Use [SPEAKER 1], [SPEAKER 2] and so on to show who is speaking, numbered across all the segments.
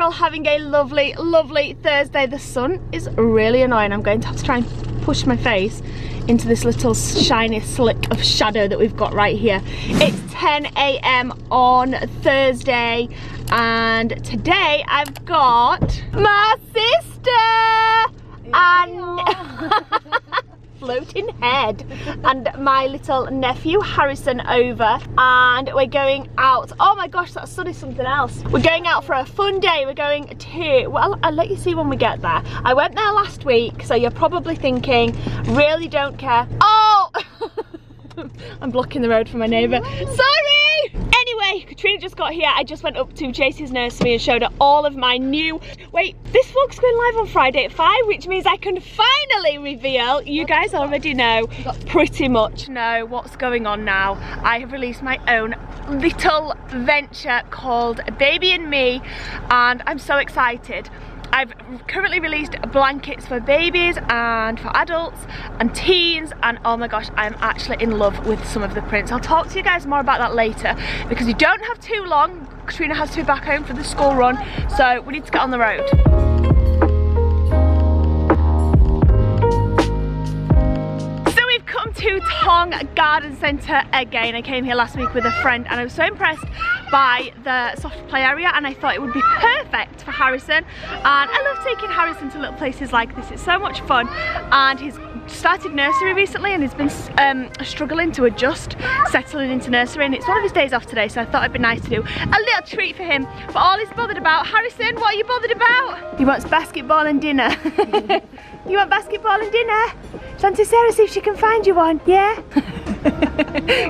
[SPEAKER 1] you're all having a lovely, lovely Thursday. The sun is really annoying. I'm going to have to try and push my face into this little shiny slick of shadow that we've got right here. It's 10 AM on Thursday, and today I've got my sister and floating head and my little nephew Harrison over, and we're going out. Oh my gosh, that sun is something else. We're going out for a fun day. We're going to, well, I'll let you see when we get there. I went there last week, so you're probably thinking, really don't care. Oh! I'm blocking the road for my neighbour. Sorry! Anyway, Katrina just got here. I just went up to Jayce's nursery and showed her all of my new... Wait, this vlog's going live on Friday at 5, which means I can finally reveal. You guys already know, pretty much know what's going on now. I have released my own little venture called Baby and Me, and I'm so excited. I've currently released blankets for babies and for adults and teens, and oh my gosh, I'm actually in love with some of the prints. I'll talk to you guys more about that later, because we don't have too long. Katrina has to be back home for the school run, so we need to get on the road. So we've come to Tong Garden Centre again. I came here last week with a friend and I was so impressed by the soft play area, and I thought it would be perfect for Harrison. And I love taking Harrison to little places like this. It's so much fun, and he's started nursery recently and he's been struggling to adjust, settling into nursery, and it's one of his days off today, so I thought it'd be nice to do a little treat for him. But all he's bothered about, Harrison, what are you bothered about? He wants basketball and dinner. You want basketball and dinner? Auntie Sarah, see if she can find you one, yeah?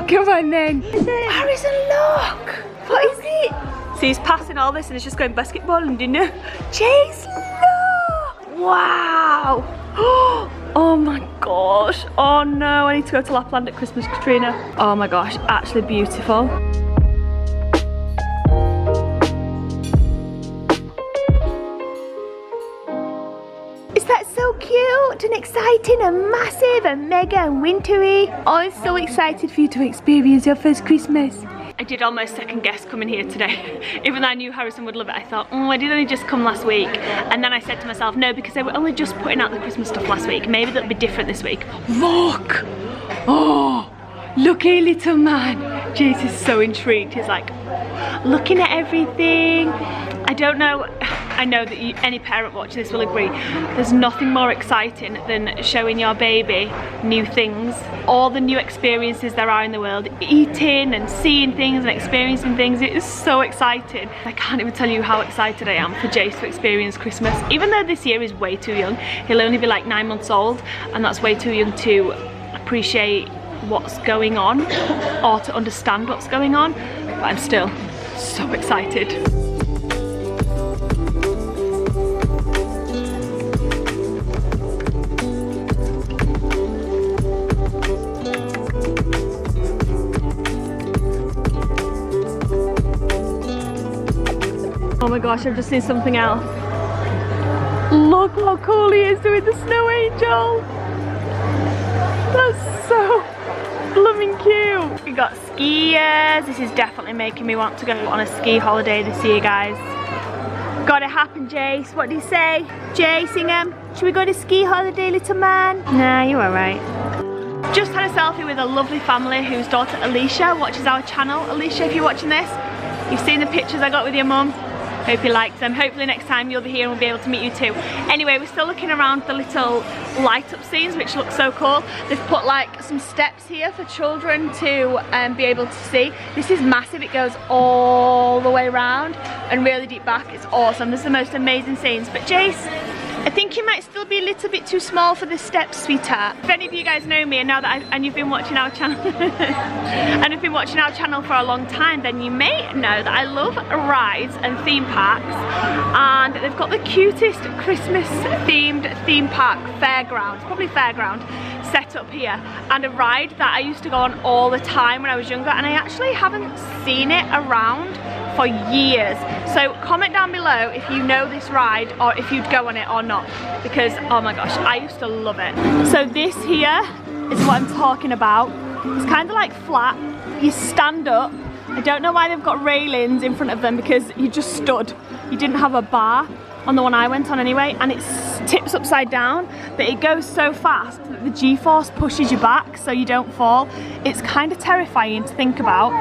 [SPEAKER 1] Come on then. Harrison, look! What is it? See, he's passing all this and it's just going basketball and dinner. Chase, look! Wow! Oh my gosh. Oh no, I need to go to Lapland at Christmas, Katrina. Oh my gosh, actually beautiful. Is that so cute and exciting and massive and mega and wintry? Oh, I'm so excited for you to experience your first Christmas. I did almost second guess coming here today. Even though I knew Harrison would love it, I thought, oh, I did only just come last week. And then I said to myself, no, because they were only just putting out the Christmas stuff last week. Maybe that'll be different this week. Look! Oh! Look, a little man. Jace is so intrigued. He's like, looking at everything. I don't know, I know that any parent watching this will agree, there's nothing more exciting than showing your baby new things, all the new experiences there are in the world, eating and seeing things and experiencing things. It is so exciting. I can't even tell you how excited I am for Jace to experience Christmas. Even though this year is way too young, he'll only be like 9 months old, and that's way too young to appreciate what's going on or to understand what's going on, but I'm still so excited. Oh my gosh, I've just seen something else. Look how cool he is doing the snow angel. That's so blooming cute. We got skiers. This is definitely making me want to go on a ski holiday this year, guys. Gotta happen, Jace. What do you say? Jace, Ingham, should we go to ski holiday, little man? Nah, you're alright. Just had a selfie with a lovely family whose daughter Alicia watches our channel. Alicia, if you're watching this, you've seen the pictures I got with your mum. Hope you liked them. Hopefully next time you'll be here and we'll be able to meet you too. Anyway, we're still looking around the little light up scenes, which look so cool. They've put like some steps here for children to be able to see. This is massive. It goes all the way around and really deep back. It's awesome. This is the most amazing scenes. But Jace, I think you might still be a little bit too small for the steps, sweetheart. If any of you guys know me and know that and you've been watching our channel and have been watching our channel for a long time, then you may know that I love rides and theme parks, and they've got the cutest Christmas themed theme park fairground, probably fairground, set up here, and a ride that I used to go on all the time when I was younger, and I actually haven't seen it around for years. So comment down below if you know this ride or if you'd go on it or not, because oh my gosh, I used to love it. So this here is what I'm talking about. It's kind of like flat. You stand up. I don't know why they've got railings in front of them, because you just stood you didn't have a bar on the one I went on anyway, and it tips upside down, but it goes so fast that the G-force pushes you back so you don't fall. It's kind of terrifying to think about,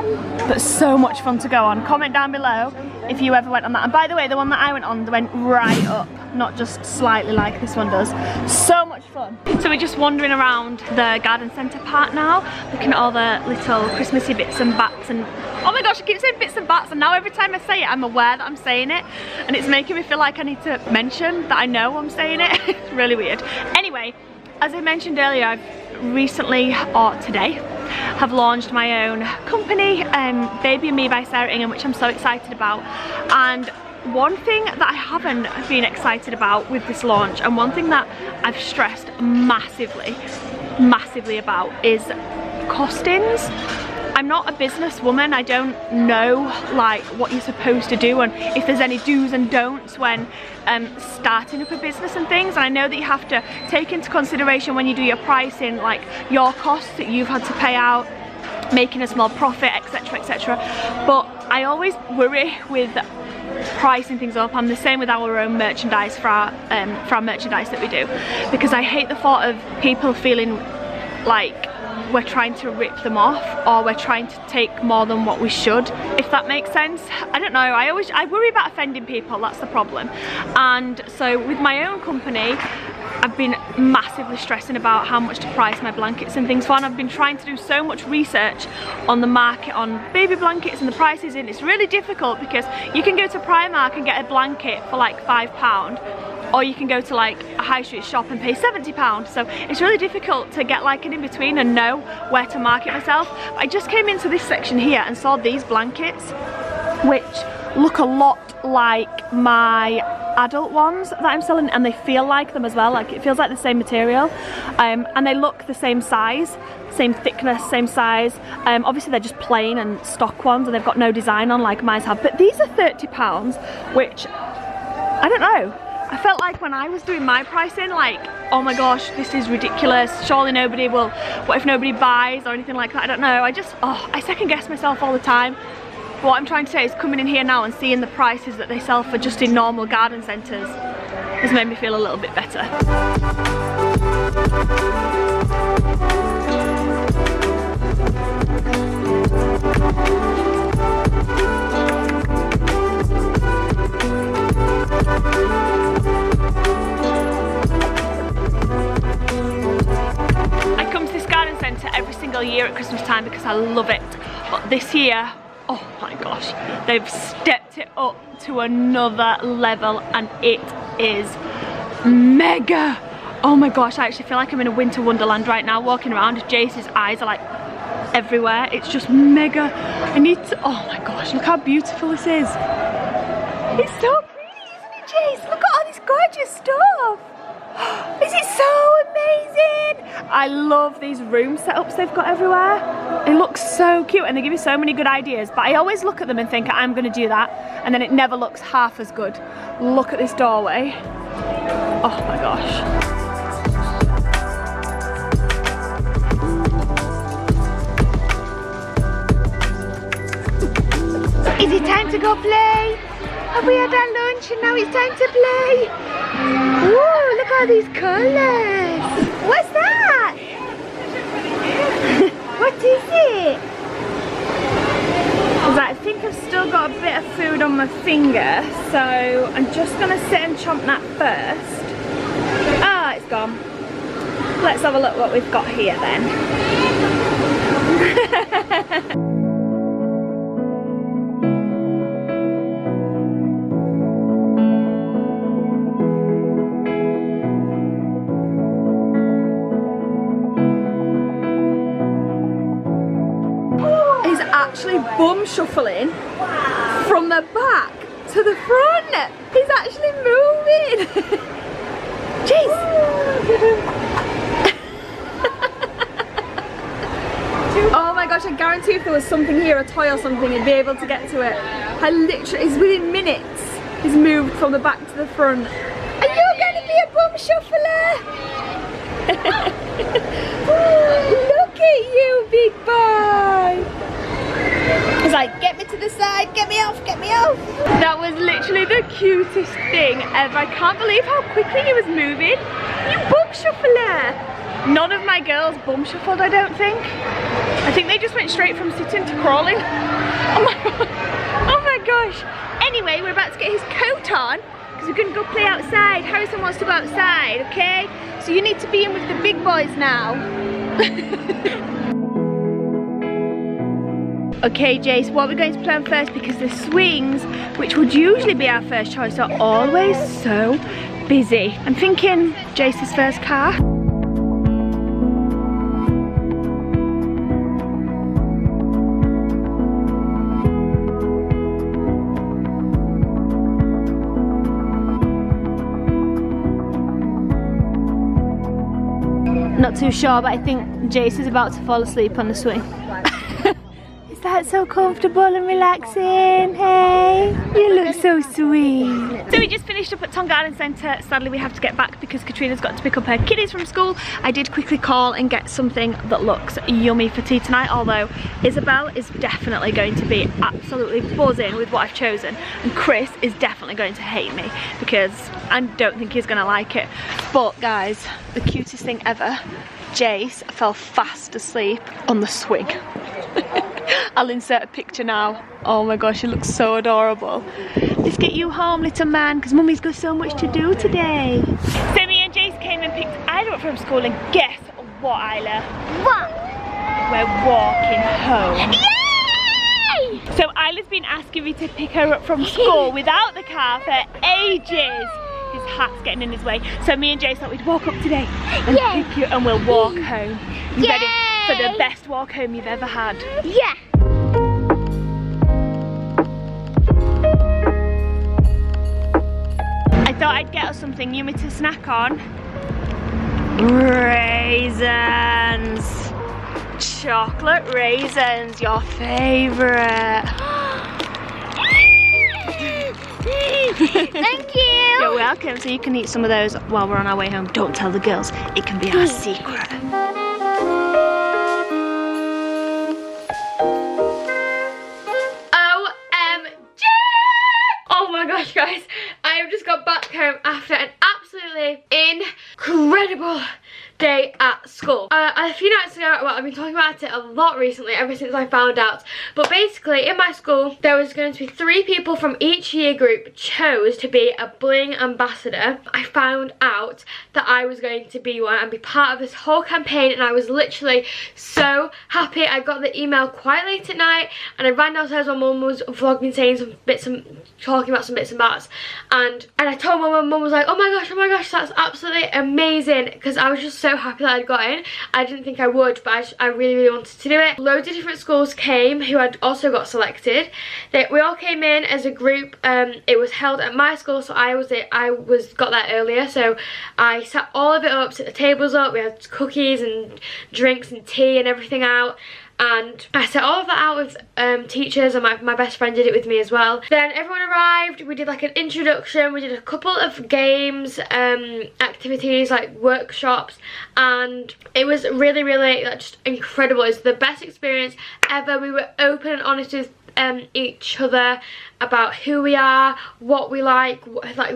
[SPEAKER 1] but so much fun to go on. Comment down below if you ever went on that. And by the way, the one that I went on went right up, not just slightly like this one does. So much fun. So we're just wandering around the garden centre part now, looking at all the little Christmassy bits and bats, and oh my gosh, I keep saying bits and bats, and now every time I say it, I'm aware that I'm saying it, and it's making me feel like I need to mention that I know I'm saying it. It's really weird. Anyway, as I mentioned earlier, I've recently, or today, have launched my own company, Baby and Me by Sarah Ingham, which I'm so excited about. And one thing that I haven't been excited about with this launch, and one thing that I've stressed massively about, is costings. I'm not a businesswoman. I don't know like what you're supposed to do and if there's any do's and don'ts when starting up a business and things, and I know that you have to take into consideration when you do your pricing, like your costs that you've had to pay out, making a small profit, etc, etc. But I always worry with pricing things up. I'm the same with our own merchandise for our merchandise that we do, because I hate the thought of people feeling like we're trying to rip them off, or we're trying to take more than what we should, if that makes sense. I don't know, I worry about offending people, that's the problem. And so with my own company, I've been massively stressing about how much to price my blankets and things for, and I've been trying to do so much research on the market on baby blankets and the prices, and it's really difficult because you can go to Primark and get a blanket for like £5, or you can go to like a high street shop and pay £70. So it's really difficult to get like an in-between and know where to market myself. I just came into this section here and saw these blankets, which look a lot like my adult ones that I'm selling, and they feel like them as well. Like, it feels like the same material, and they look the same size, same thickness, same size. Obviously they're just plain and stock ones, and they've got no design on like mine have, but these are £30, which, I don't know, I felt like when I was doing my pricing, like, oh my gosh, this is ridiculous, surely nobody will, what if nobody buys or anything like that, I don't know. I second guess myself all the time. But what I'm trying to say is coming in here now and seeing the prices that they sell for just in normal garden centres has made me feel a little bit better. Every single year at Christmas time because I love it, but this year, oh my gosh, they've stepped it up to another level, and it is mega. Oh my gosh, I actually feel like I'm in a winter wonderland right now walking around. Jace's eyes are like everywhere. It's just mega. I need to, oh my gosh, look how beautiful this is. It's so pretty, isn't it, Jace? Look at all this gorgeous stuff. Is it so amazing? I love these room setups they've got everywhere. It looks so cute, and they give you so many good ideas, but I always look at them and think I'm gonna do that, and then it never looks half as good. Look at this doorway. Oh my gosh. Is it time to go play? Have we had our lunch and now it's time to play? Whoa, look at all these colours. What's that? What is it? Right, I think I've still got a bit of food on my finger, so I'm just going to sit and chomp that first. Ah, it's gone. Let's have a look what we've got here then. Actually bum shuffling from the back to the front. He's actually moving. Jeez. Oh my gosh, I guarantee if there was something here, a toy or something, he'd be able to get to it. I literally, it's within minutes, he's moved from the back to the front. Are you going to be a bum shuffler? Look at you, big boy. He's like, get me to the side, get me off, get me off. That was literally the cutest thing ever. I can't believe how quickly he was moving. You bum shuffler. None of my girls bum shuffled, I don't think. I think they just went straight from sitting to crawling. Oh my god. Oh my gosh. Anyway, we're about to get his coat on because we're going to go play outside. Harrison wants to go outside, okay? So you need to be in with the big boys now. Okay, Jace, what we're going to play on first, because the swings, which would usually be our first choice, are always so busy. I'm thinking Jace's first car. Not too sure, but I think Jace is about to fall asleep on the swing. Is that so comfortable and relaxing? Hey, you look so sweet. So we just finished up at Tongue Garden Centre. Sadly, we have to get back because Katrina's got to pick up her kiddies from school. I did quickly call and get something that looks yummy for tea tonight, although Isabelle is definitely going to be absolutely buzzing with what I've chosen, and Chris is definitely going to hate me because I don't think he's going to like it. But guys, the cutest thing ever, Jace fell fast asleep on the swing. I'll insert a picture now. Oh my gosh, he looks so adorable. Let's get you home, little man, because Mummy's got so much to do today. So me and Jace came and picked Isla up from school, and guess what, Isla? What? We're walking home. Yay! So Isla's been asking me to pick her up from school without the car for ages. His hat's getting in his way. So me and Jace thought we'd walk up today and pick you, and we'll walk home. You ready for the best walk home you've ever had? Yeah. I thought I'd get us something yummy to snack on. Raisins. Chocolate raisins, your favourite. Thank you. You're welcome. So you can eat some of those while we're on our way home. Don't tell the girls. It can be our secret. OMG! Oh my gosh, guys. I have just got back home after an absolutely incredible day at school. A few nights ago, well, I've been talking about it a lot recently, ever since I found out, but basically in my school there was going to be 3 people from each year group chose to be a bullying ambassador. I found out that I was going to be one and be part of this whole campaign, and I was literally so happy. I got the email quite late at night, and I ran downstairs while Mum was vlogging, saying some bits and talking about some bits and bats, and I told Mum, and Mum was like, oh my gosh, that's absolutely amazing, because I was just so happy that I'd got in. I didn't think I would, but I really wanted to do it. Loads of different schools came who had also got selected. We all came in as a group. It was held at my school, so I got there earlier, so I set all of it up, set the tables up, we had cookies and drinks and tea and everything out. And I set all of that out with teachers, and my best friend did it with me as well. Then everyone arrived, we did like an introduction, we did a couple of games, activities like workshops, and it was really just incredible. It was the best experience ever. We were open and honest with each other about who we are, what we like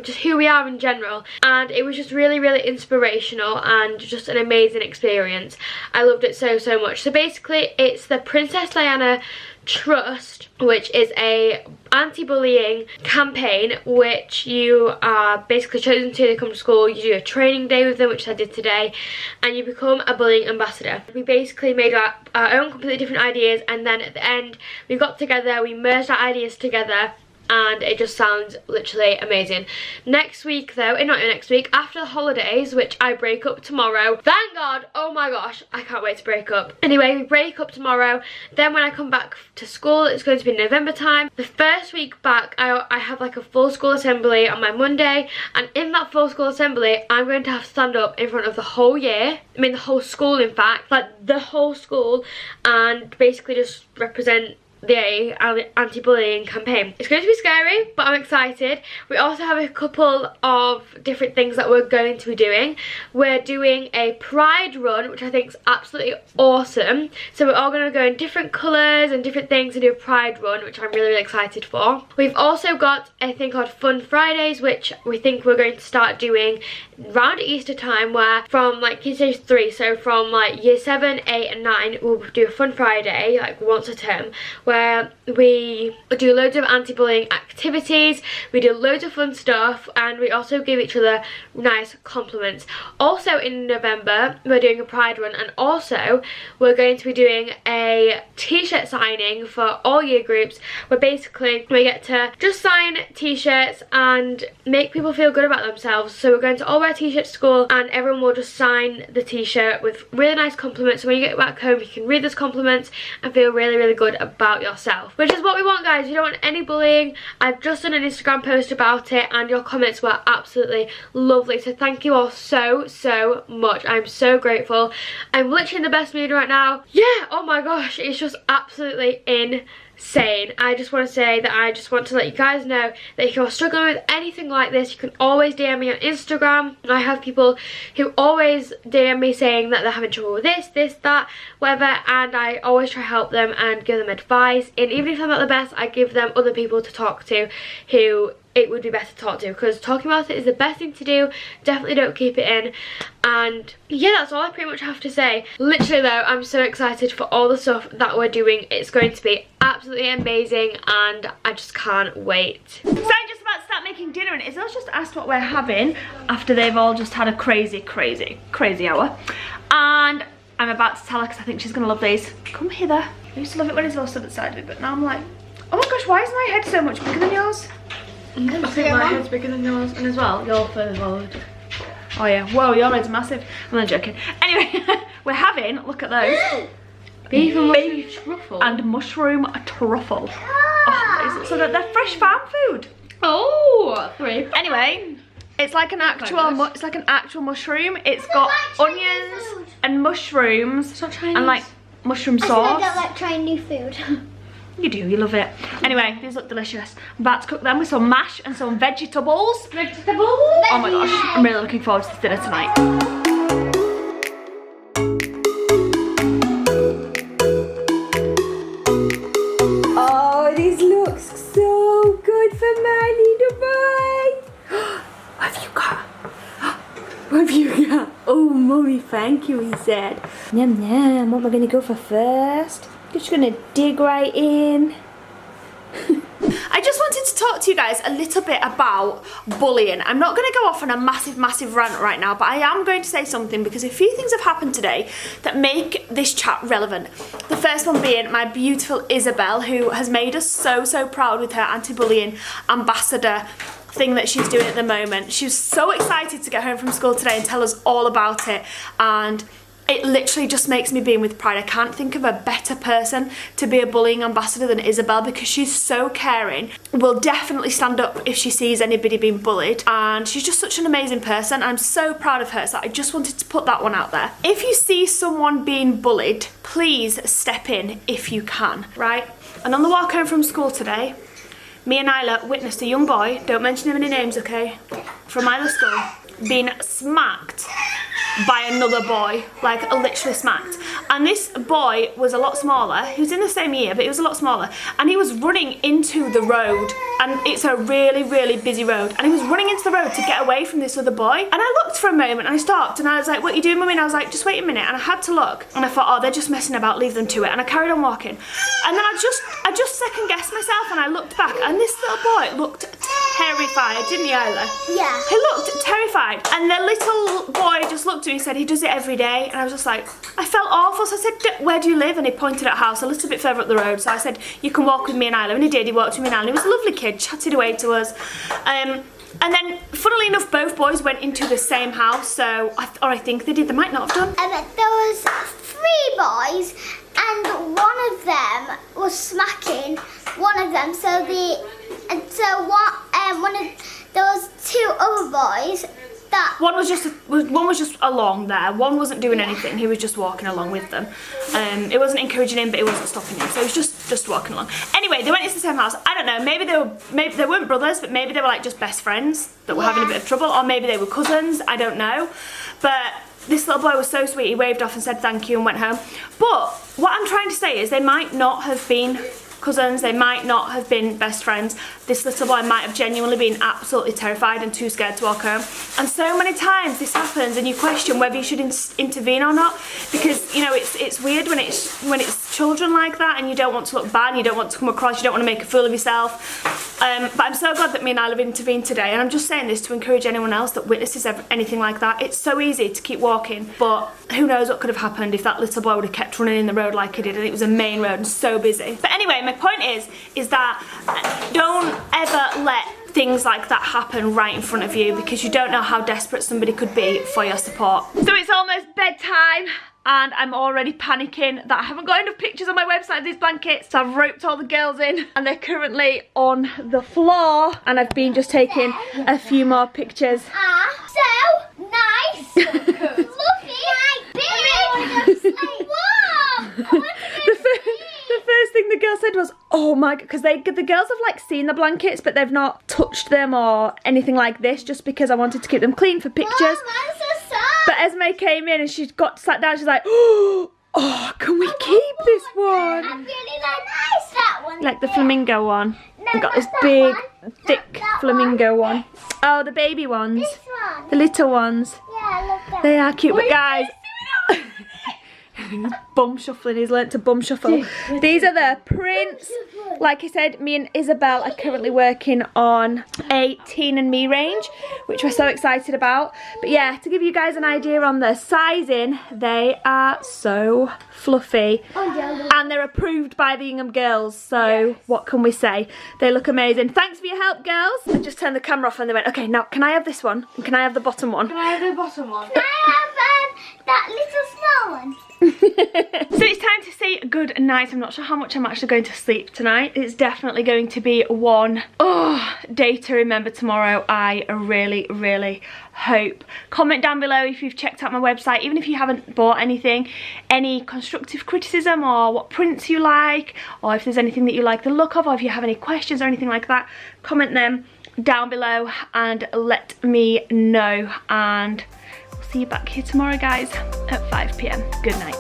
[SPEAKER 1] just who we are in general, and it was just really inspirational and just an amazing experience. I loved it so much. So basically it's the Princess Diana Trust, which is a anti-bullying campaign, which you are basically chosen to come to school. You do a training day with them, which I did today, and you become a bullying ambassador. We basically made our own completely different ideas, and then at the end we got together, we merged our ideas together, and it just sounds literally amazing. Next week though, not next week, after the holidays, which I break up tomorrow. Thank God, oh my gosh, I can't wait to break up. Anyway, we break up tomorrow. Then when I come back to school, it's going to be November time. The first week back, I have like a full school assembly on my Monday, and in that full school assembly, I'm going to have to stand up in front of the whole year. I mean the whole school, in fact, like the whole school, and basically just represent
[SPEAKER 2] the anti-bullying campaign. It's going to be scary, but I'm excited. We also have a couple of different things that we're going to be doing. We're doing a pride run, which I think is absolutely awesome. So we're all going to go in different colours and different things and do a pride run, which I'm really, really excited for. We've also got a thing called Fun Fridays, which we think we're going to start doing around Easter time, where from like Key Stage 3, so from like year 7, 8 and 9, we'll do a Fun Friday like once a term, where we do loads of anti-bullying activities, we do loads of fun stuff, and we also give each other nice compliments. Also in November we're doing a pride run, and also we're going to be doing a t-shirt signing for all year groups, where basically we get to just sign t-shirts and make people feel good about themselves. So we're going to all wear t-shirts to school, and everyone will just sign the t-shirt with really nice compliments. So when you get back home you can read those compliments and feel really, really good about yourself, which is what we want, guys. You don't want any bullying. I've just done an Instagram post about it and your comments were absolutely lovely, so thank you all so much. I'm so grateful. I'm literally in the best mood right now. Yeah, oh my gosh, it's just absolutely insane. I just want to say that I just want to let you guys know that if you're struggling with anything like this, you can always DM me on Instagram. I have people who always DM me saying that they're having trouble with this, that, whatever, and I always try to help them and give them advice. And even if I'm not the best, I give them other people to talk to who it would be better to talk to, because talking about it is the best thing to do. Definitely don't keep it in. And yeah, that's all I pretty much have to say. Literally though, I'm so excited for all the stuff that we're doing. It's going to be absolutely amazing and I just can't wait. So I'm just about to start making dinner, and Isabelle's just asked what we're having after they've all just had a crazy hour. And I'm about to tell her because I think she's gonna love these. Come hither. I used to love it when Isabelle stood at the side of it, but now I'm like, oh my gosh, why is my head so much bigger than yours? I think my head's bigger than yours, and as well, you're further forward. Oh yeah, whoa, your head's massive. I'm not joking. Anyway, we're having, look at those. Beef and mushroom truffle. And mushroom truffle. Oh, so they're fresh farm food. Oh, 3. Anyway, it's like an actual mushroom. It's got onions and mushrooms and like mushroom sauce.
[SPEAKER 3] I don't like trying new food.
[SPEAKER 2] You do, you love it. Anyway, these look delicious. I'm about to cook them with some mash and some vegetables. Oh my gosh, I'm really looking forward to this dinner tonight. Oh, these look so good for my little boy. What have you got? What have you got? Oh, mommy, thank you, he said. Yum, yum. What am I going to go for first? Just gonna dig right in. I just wanted to talk to you guys a little bit about bullying. I'm not going to go off on a massive rant right now, but I am going to say something because a few things have happened today that make this chat relevant. The first one being my beautiful Isabelle, who has made us so proud with her anti-bullying ambassador thing that she's doing at the moment. She was so excited to get home from school today and tell us all about it, and it literally just makes me beam with pride. I can't think of a better person to be a bullying ambassador than Isabelle, because she's so caring, will definitely stand up if she sees anybody being bullied, and she's just such an amazing person. I'm so proud of her, so I just wanted to put that one out there. If you see someone being bullied, please step in if you can, right? And on the walk home from school today, me and Isla witnessed a young boy, don't mention him any names, okay, from Isla's school, being smacked by another boy, like literally smacked. And this boy was a lot smaller. He was in the same year, but he was a lot smaller, and he was running into the road, and it's a really busy road, and he was running into the road to get away from this other boy. And I looked for a moment and I stopped and I was like, what are you doing, mummy? And I was like, just wait a minute. And I had to look, and I thought, oh, they're just messing about, leave them to it. And I carried on walking, and then I just second guessed myself, and I looked back, and this little boy looked terrified, didn't he, Isla? Yeah. He looked terrified, and the little boy just looked at me and said he does it every day. And I was just like, I felt awful, so I said, where do you live? And he pointed at a house a little bit further up the road. So I said, you can walk with me and Isla. And he did. He walked with me and Isla. He was a lovely kid, chatted away to us. And then, funnily enough, both boys went into the same house. So, I think they did. They might not have done.
[SPEAKER 3] There was 3 boys, and one of them was smacking one of them. So there was 2 other boys that.
[SPEAKER 1] One was just along there. One wasn't doing anything. He was just walking along with them. It wasn't encouraging him, but it wasn't stopping him. So he was just walking along. Anyway, they went into the same house. I don't know. Maybe they weren't brothers, but maybe they were like just best friends that were having a bit of trouble, or maybe they were cousins. I don't know. But this little boy was so sweet. He waved off and said thank you and went home. But what I'm trying to say is they might not have been cousins, they might not have been best friends. This little boy might have genuinely been absolutely terrified and too scared to walk home. And so many times this happens and you question whether you should intervene or not, because you know it's weird when it's children like that, and you don't want to look bad, you don't want to come across, you don't want to make a fool of yourself. But I'm so glad that me and Isla have intervened today, and I'm just saying this to encourage anyone else that witnesses anything like that. It's so easy to keep walking, but who knows what could have happened if that little boy would have kept running in the road like he did, and it was a main road and so busy. But anyway, my point is that don't ever let things like that happen right in front of you, because you don't know how desperate somebody could be for your support. So it's almost bedtime and I'm already panicking that I haven't got enough pictures on my website of these blankets, so I've roped all the girls in and they're currently on the floor, and I've been just taking a few more pictures.
[SPEAKER 3] So nice. Fluffy, big.
[SPEAKER 1] The first thing the girl said was, oh my god, because the girls have like seen the blankets but they've not touched them or anything like this, just because I wanted to keep them clean for pictures.
[SPEAKER 3] Mom, so soft.
[SPEAKER 1] But Esme came in and she sat down, she's like, oh, can we keep this one?
[SPEAKER 3] I really like that one.
[SPEAKER 1] Like the flamingo one. We've got this big, thick flamingo one. Oh, the baby ones.
[SPEAKER 3] This one.
[SPEAKER 1] The little ones.
[SPEAKER 3] Yeah, look at
[SPEAKER 1] They are cute, but guys, bum shuffling, he's learnt to bum shuffle. These are the prints. Like I said, me and Isabelle are currently working on a Teen and Me range, which we're so excited about. But yeah, to give you guys an idea on the sizing, they are so fluffy and they're approved by the Ingham girls, so what can we say? They look amazing. Thanks for your help, girls. I just turned the camera off and they went, okay, now can I have this one and can I have the bottom one?
[SPEAKER 2] Can I have the bottom one?
[SPEAKER 3] Can I have that little small one?
[SPEAKER 1] So it's time to say good night. I'm not sure how much I'm actually going to sleep tonight. It's definitely going to be one day to remember tomorrow. I really hope. Comment down below if you've checked out my website, even if you haven't bought anything, any constructive criticism or what prints you like, or if there's anything that you like the look of, or if you have any questions or anything like that, comment them down below and let me know. And see you back here tomorrow, guys, at 5 PM. Good night.